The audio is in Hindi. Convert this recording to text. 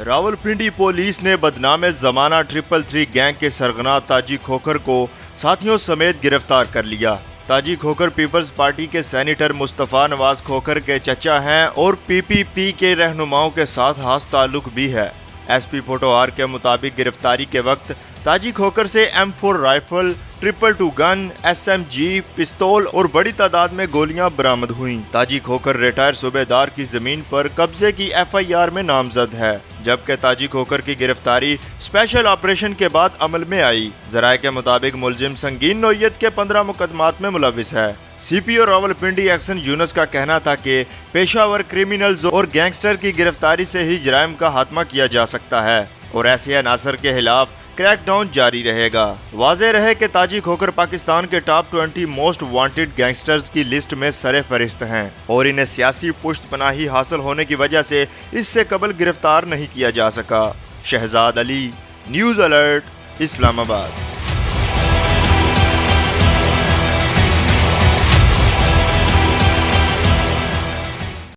रावलपिंडी पुलिस ने बदनाम जमाना 333 गैंग के सरगना ताजी खोखर को साथियों समेत गिरफ्तार कर लिया। ताजी खोखर पीपल्स पार्टी के सेनेटर मुस्तफा नवाज खोखर के चचा हैं और पीपीपी के रहनुमाओं के साथ खास ताल्लुक भी है। एसपी फोटो आर के मुताबिक गिरफ्तारी के वक्त ताजी खोखर से M4 राइफल, 222 गन, SMG, पिस्तौल और बड़ी तादाद में गोलियां बरामद हुईं। ताजी खोखर रिटायर सूबेदार की जमीन पर कब्जे की FIR में नामजद है, जबकि ताजी खोखर की गिरफ्तारी स्पेशल ऑपरेशन के बाद अमल में आई। जराये के मुताबिक मुलजिम संगीन नौयत के 15 मुकदमात में मुलविस है। CPO रावलपिंडी एक्शन यूनिट का कहना था कि पेशावर क्रिमिनल्स और गैंगस्टर की गिरफ्तारी से ही जराइम का खात्मा किया जा सकता है और ऐसे अनासर के खिलाफ क्रैकडाउन जारी रहेगा। वाज़ेह रहे कि ताजी खोखर पाकिस्तान के टॉप 20 मोस्ट वांटेड गैंगस्टर्स की लिस्ट में सरे फरिस्त हैं और इन्हें सियासी पुश्तपनाही हासिल होने की वजह से इससे कबल गिरफ्तार नहीं किया जा सका। Shahzad Ali, news alert, Islamabad.